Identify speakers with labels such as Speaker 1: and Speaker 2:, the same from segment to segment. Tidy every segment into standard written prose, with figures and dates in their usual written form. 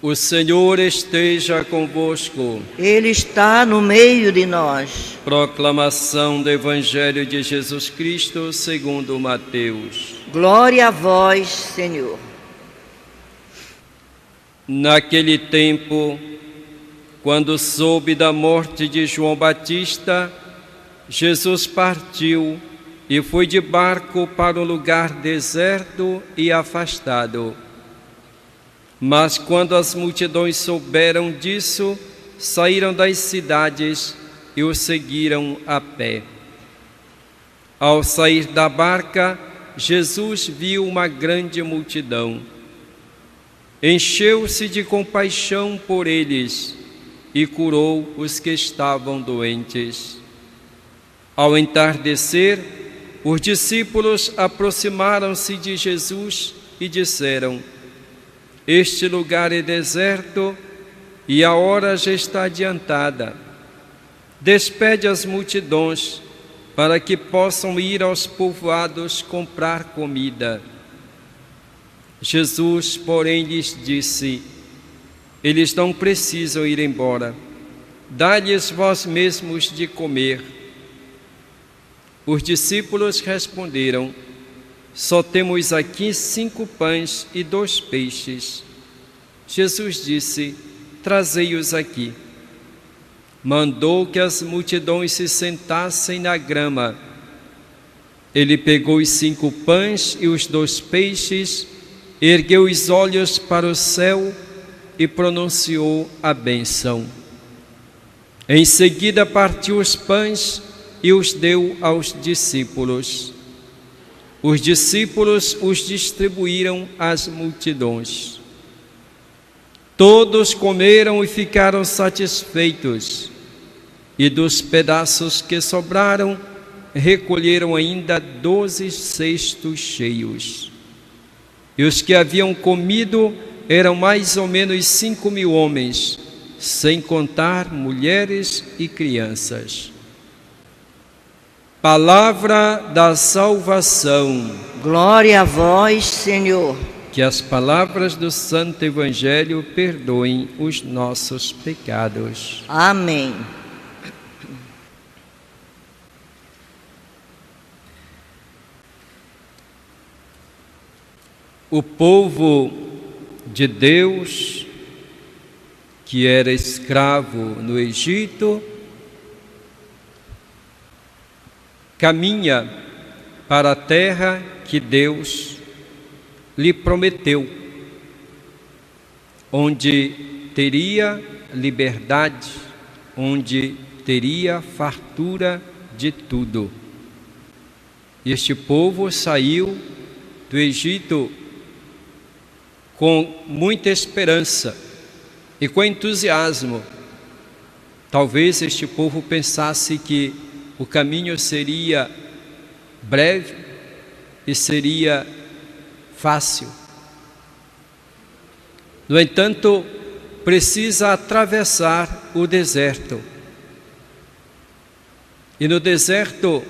Speaker 1: O Senhor esteja convosco.
Speaker 2: Ele está no meio de nós.
Speaker 1: Proclamação do Evangelho de Jesus Cristo segundo Mateus.
Speaker 2: Glória a vós, Senhor.
Speaker 1: Naquele tempo, quando soube da morte de João Batista, Jesus partiu e foi de barco para um lugar deserto e afastado. Mas quando as multidões souberam disso, saíram das cidades e o seguiram a pé. Ao sair da barca, Jesus viu uma grande multidão. Encheu-se de compaixão por eles e curou os que estavam doentes. Ao entardecer, os discípulos aproximaram-se de Jesus e disseram: Este lugar é deserto e a hora já está adiantada. Despede as multidões para que possam ir aos povoados comprar comida. Jesus, porém, lhes disse: Eles não precisam ir embora. Dá-lhes vós mesmos de comer. Os discípulos responderam: Só temos aqui 5 pães e 2 peixes. Jesus disse: Trazei-os aqui. Mandou que as multidões se sentassem na grama. Ele pegou os 5 pães e os 2 peixes, ergueu os olhos para o céu e pronunciou a bênção. Em seguida partiu os pães e os deu aos discípulos. Os discípulos os distribuíram às multidões. Todos comeram e ficaram satisfeitos, e dos pedaços que sobraram, recolheram ainda 12 cestos cheios. E os que haviam comido eram mais ou menos 5.000 homens, sem contar mulheres e crianças. Palavra da salvação.
Speaker 2: Glória a vós, Senhor.
Speaker 1: Que as palavras do Santo Evangelho perdoem os nossos pecados.
Speaker 2: Amém.
Speaker 1: O povo de Deus, que era escravo no Egito, caminha para a terra que Deus lhe prometeu, onde teria liberdade, onde teria fartura de tudo. Este povo saiu do Egito com muita esperança e com entusiasmo. Talvez este povo pensasse que o caminho seria breve e seria fácil. No entanto, precisa atravessar o deserto. E no deserto,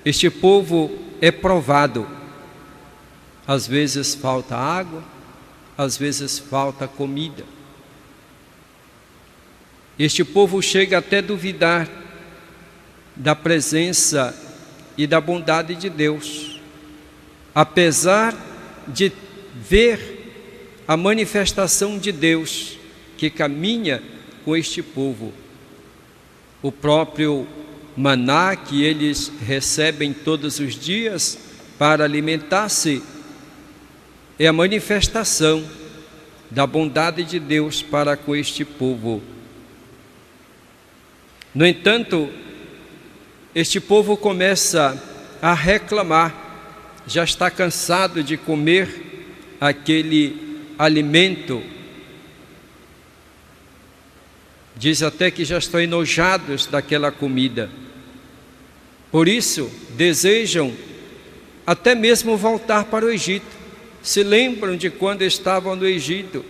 Speaker 1: este povo é provado. Às vezes falta água, às vezes falta comida. Este povo chega até duvidar da presença e da bondade de Deus, apesar de ver a manifestação de Deus que caminha com este povo. O próprio maná que eles recebem todos os dias para alimentar-se é a manifestação da bondade de Deus para com este povo. No entanto, este povo começa a reclamar, já está cansado de comer aquele alimento. Diz até que já estão enojados daquela comida. Por isso, desejam até mesmo voltar para o Egito. Se lembram de quando estavam no Egito.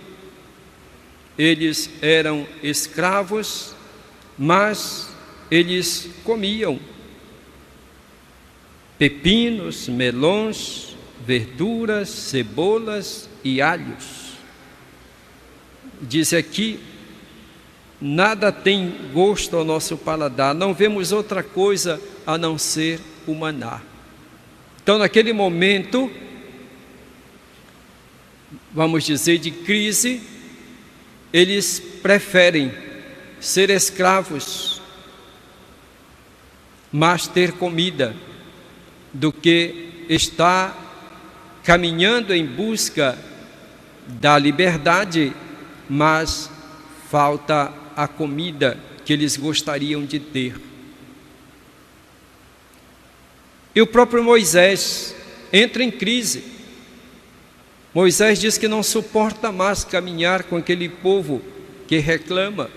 Speaker 1: Eles eram escravos, mas eles comiam pepinos, melões, verduras, cebolas e alhos. diz aqui, nada tem gosto ao nosso paladar, não vemos outra coisa a não ser o maná. Então, naquele momento, vamos dizer, de crise, eles preferem ser escravos, mas ter comida, do que estar caminhando em busca da liberdade, mas falta a comida que eles gostariam de ter. E o próprio Moisés entra em crise. Moisés diz que não suporta mais caminhar com aquele povo que reclama,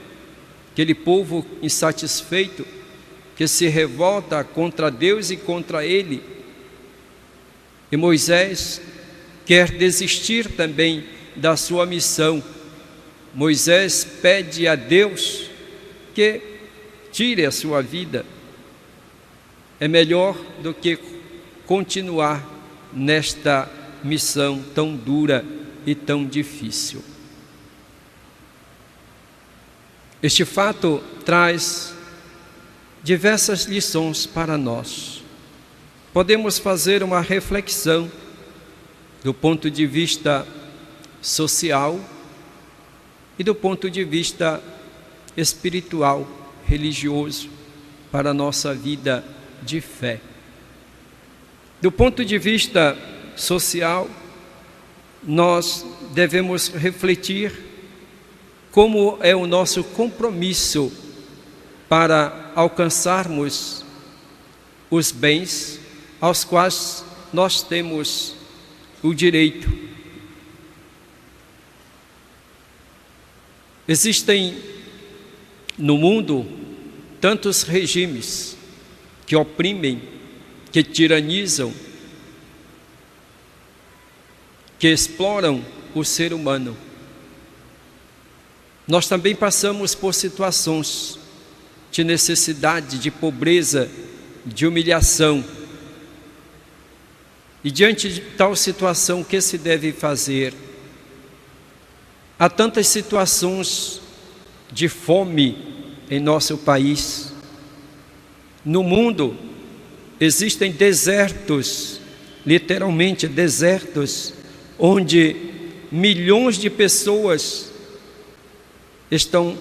Speaker 1: aquele povo insatisfeito, que se revolta contra Deus e contra ele. E Moisés quer desistir também da sua missão. Moisés pede a Deus que tire a sua vida. É melhor do que continuar nesta missão tão dura e tão difícil. Este fato traz diversas lições para nós. Podemos fazer uma reflexão do ponto de vista social e do ponto de vista espiritual, religioso, para a nossa vida de fé. Do ponto de vista social, nós devemos refletir como é o nosso compromisso para alcançarmos os bens aos quais nós temos o direito. Existem no mundo tantos regimes que oprimem, que tiranizam, que exploram o ser humano. Nós também passamos por situações de necessidade, de pobreza, de humilhação. E diante de tal situação, o que se deve fazer? Há tantas situações de fome em nosso país. No mundo existem desertos, literalmente desertos, onde milhões de pessoas estão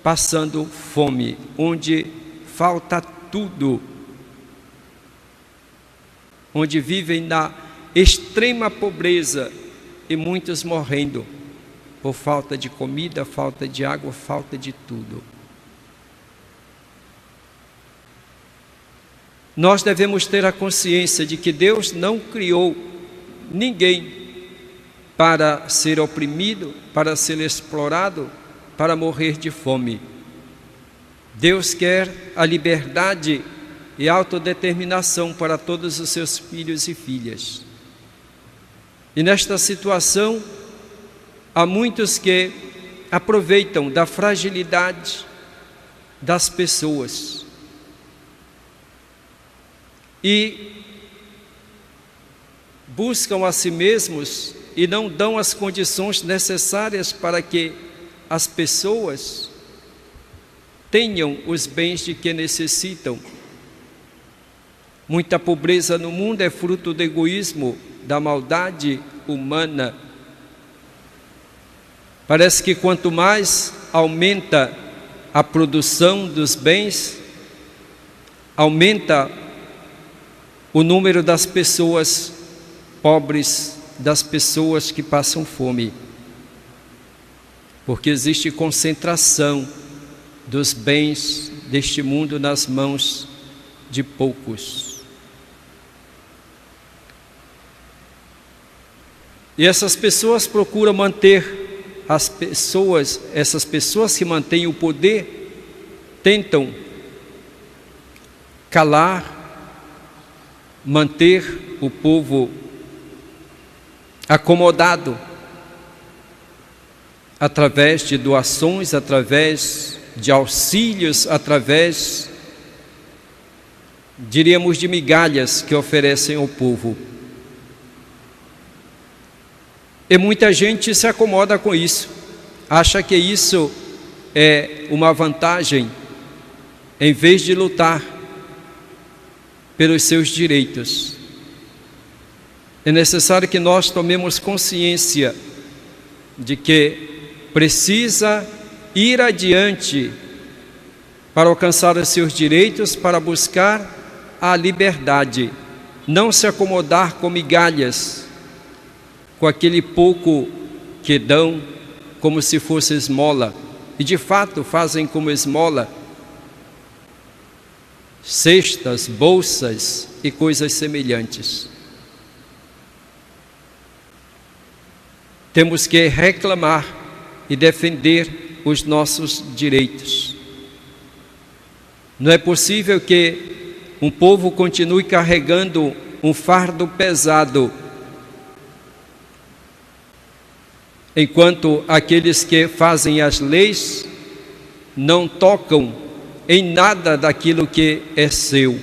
Speaker 1: passando fome, onde falta tudo, onde vivem na extrema pobreza e muitos morrendo por falta de comida, falta de água, falta de tudo. Nós devemos ter a consciência de que Deus não criou ninguém para ser oprimido, para ser explorado, para morrer de fome. Deus quer a liberdade e a autodeterminação para todos os seus filhos e filhas. E nesta situação, há muitos que aproveitam da fragilidade das pessoas e buscam a si mesmos e não dão as condições necessárias para que as pessoas tenham os bens de que necessitam. Muita pobreza no mundo é fruto do egoísmo, da maldade humana. Parece que quanto mais aumenta a produção dos bens, aumenta o número das pessoas pobres, das pessoas que passam fome. Porque existe concentração dos bens deste mundo nas mãos de poucos. E essas pessoas procuram manter essas pessoas que mantêm o poder, tentam calar, manter o povo acomodado, através de doações, através de auxílios, através, diríamos, de migalhas que oferecem ao povo. E muita gente se acomoda com isso. acha que isso é uma vantagem, em vez de lutar pelos seus direitos. É necessário que nós tomemos consciência de que precisa ir adiante para alcançar os seus direitos, para buscar a liberdade, não se acomodar com migalhas, com aquele pouco que dão como se fosse esmola, e de fato fazem como esmola cestas, bolsas e coisas semelhantes. Temos que reclamar e defender os nossos direitos. Não é possível que um povo continue carregando um fardo pesado, enquanto aqueles que fazem as leis não tocam em nada daquilo que é seu.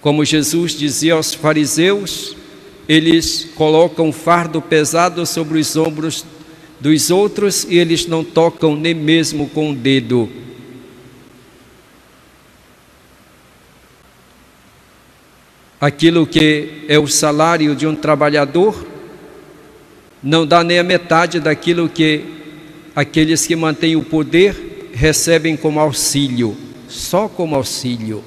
Speaker 1: Como Jesus dizia aos fariseus, eles colocam um fardo pesado sobre os ombros dos outros e eles não tocam nem mesmo com o dedo. Aquilo que é o salário de um trabalhador não dá nem a metade daquilo que aqueles que mantêm o poder recebem como auxílio, só como auxílio.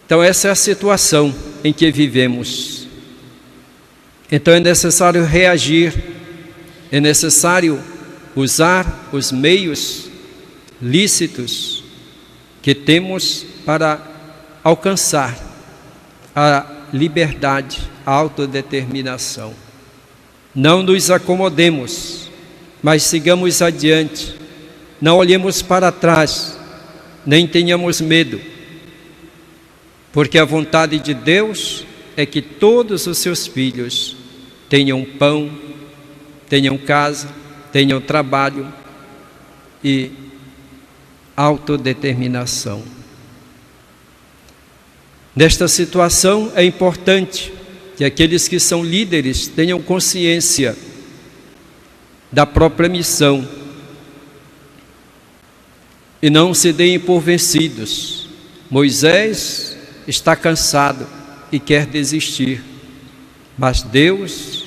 Speaker 1: Então essa é a situação em que vivemos. Então é necessário reagir, é necessário usar os meios lícitos que temos para alcançar a liberdade, a autodeterminação. Não nos acomodemos, mas sigamos adiante. Não olhemos para trás, nem tenhamos medo, porque a vontade de Deus é que todos os seus filhos tenham pão, tenham casa, tenham trabalho e autodeterminação. Nesta situação é importante que aqueles que são líderes tenham consciência da própria missão e não se deem por vencidos. Moisés está cansado e quer desistir, mas Deus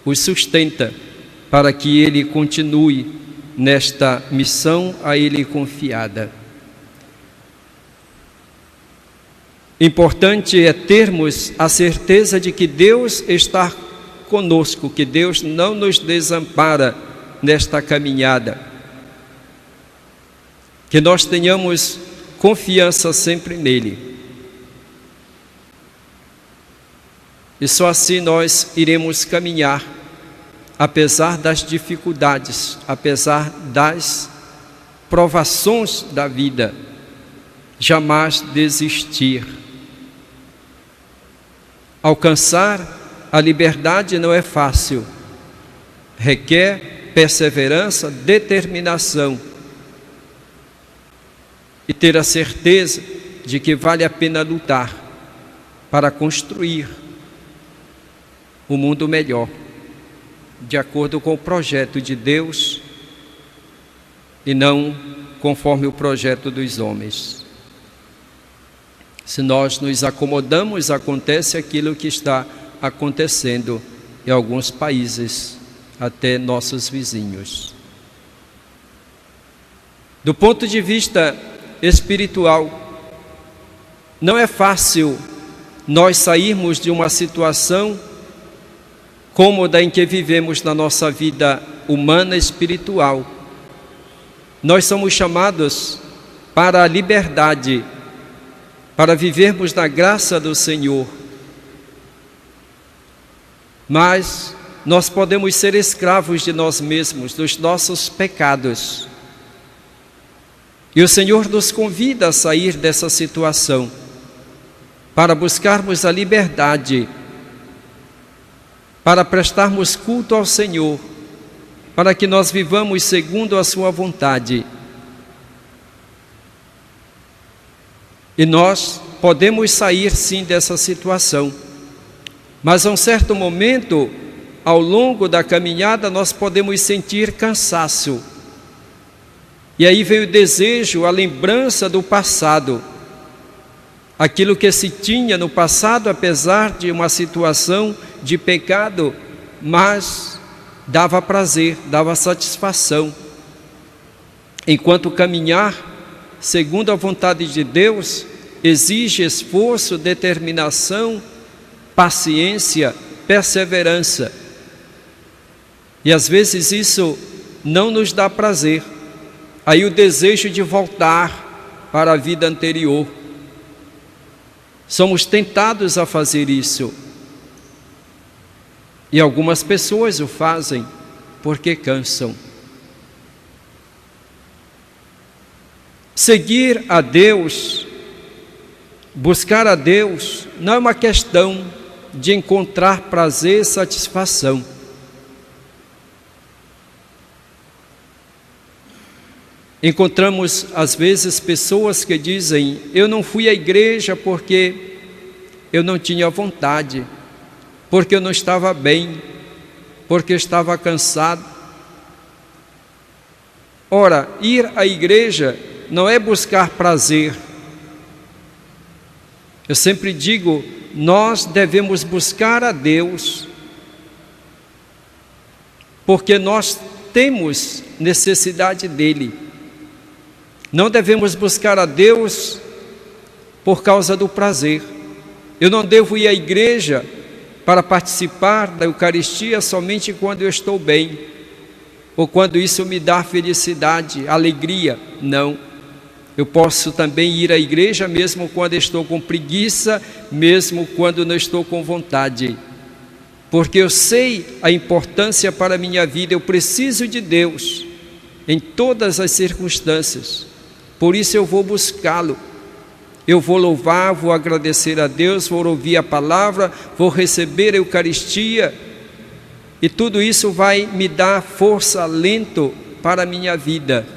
Speaker 1: o sustenta para que ele continue nesta missão a ele confiada. Importante é termos a certeza de que Deus está conosco, que Deus não nos desampara nesta caminhada. Que nós tenhamos confiança sempre nele. E só assim nós iremos caminhar, apesar das dificuldades, apesar das provações da vida, jamais desistir. Alcançar a liberdade não é fácil, requer perseverança, determinação e ter a certeza de que vale a pena lutar para construir um mundo melhor, de acordo com o projeto de Deus e não conforme o projeto dos homens. Se nós nos acomodamos, acontece aquilo que está acontecendo em alguns países, até nossos vizinhos. Do ponto de vista espiritual, não é fácil nós sairmos de uma situação cômoda em que vivemos na nossa vida humana e espiritual. Nós somos chamados para a liberdade, para vivermos na graça do Senhor. Mas nós podemos ser escravos de nós mesmos, dos nossos pecados. E o Senhor nos convida a sair dessa situação, para buscarmos a liberdade, para prestarmos culto ao Senhor, para que nós vivamos segundo a sua vontade. E nós podemos sair sim dessa situação, mas a um certo momento ao longo da caminhada, nós podemos sentir cansaço. E aí vem o desejo, a lembrança do passado. Aquilo que se tinha no passado, apesar de uma situação de pecado, mas dava prazer, dava satisfação. Enquanto caminhar segundo a vontade de Deus exige esforço, determinação, paciência, perseverança. E às vezes isso não nos dá prazer. Aí o desejo de voltar para a vida anterior. Somos tentados a fazer isso. E algumas pessoas o fazem porque cansam. Seguir a Deus, buscar a Deus, não é uma questão de encontrar prazer e satisfação. Encontramos às vezes pessoas que dizem: eu não fui à igreja porque eu não tinha vontade, porque eu não estava bem, porque eu estava cansado. Ora, ir à igreja não é buscar prazer. Eu sempre digo, nós devemos buscar a Deus, porque nós temos necessidade dEle. Não devemos buscar a Deus por causa do prazer. Eu não devo ir à igreja para participar da Eucaristia somente quando eu estou bem, ou quando isso me dá felicidade, alegria. Não. Eu posso também ir à igreja mesmo quando estou com preguiça, mesmo quando não estou com vontade. Porque eu sei a importância para a minha vida, eu preciso de Deus em todas as circunstâncias. Por isso eu vou buscá-lo, eu vou louvar, vou agradecer a Deus, vou ouvir a palavra, vou receber a Eucaristia, e tudo isso vai me dar força, alento para a minha vida.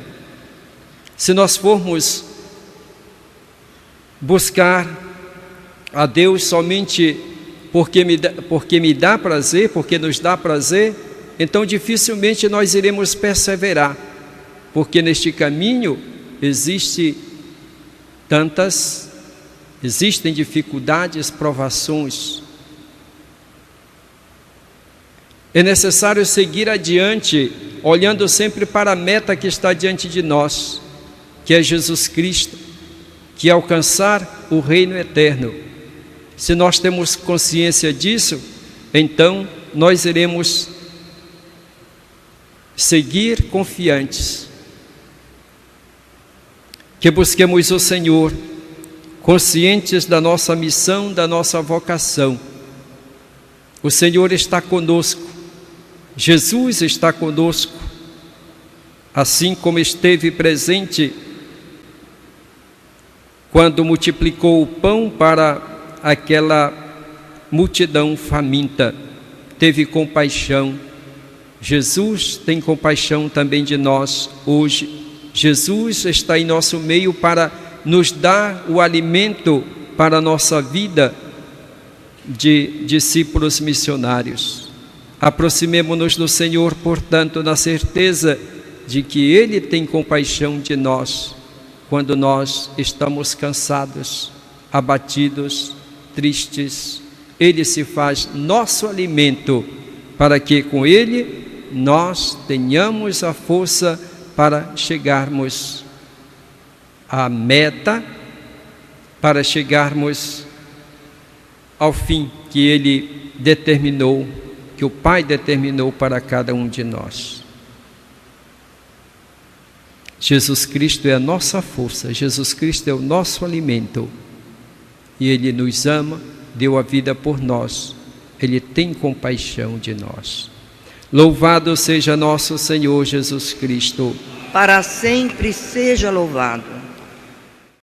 Speaker 1: Se nós formos buscar a Deus somente porque me dá prazer, porque nos dá prazer, então dificilmente nós iremos perseverar, porque neste caminho existem dificuldades, provações. É necessário seguir adiante, olhando sempre para a meta que está diante de nós, que é Jesus Cristo, que é alcançar o reino eterno. Se nós temos consciência disso, então nós iremos seguir confiantes. Que busquemos o Senhor, conscientes da nossa missão, da nossa vocação. O Senhor está conosco, Jesus está conosco, assim como esteve presente quando multiplicou o pão para aquela multidão faminta, teve compaixão. Jesus tem compaixão também de nós hoje. Jesus está em nosso meio para nos dar o alimento para a nossa vida de discípulos missionários. Aproximemo-nos do Senhor, portanto, na certeza de que Ele tem compaixão de nós, quando nós estamos cansados, abatidos, tristes. Ele se faz nosso alimento, para que com Ele nós tenhamos a força para chegarmos à meta, para chegarmos ao fim que Ele determinou, que o Pai determinou para cada um de nós. Jesus Cristo é a nossa força, Jesus Cristo é o nosso alimento, e Ele nos ama, deu a vida por nós, Ele tem compaixão de nós. Louvado seja nosso Senhor Jesus Cristo.
Speaker 2: Para sempre seja louvado.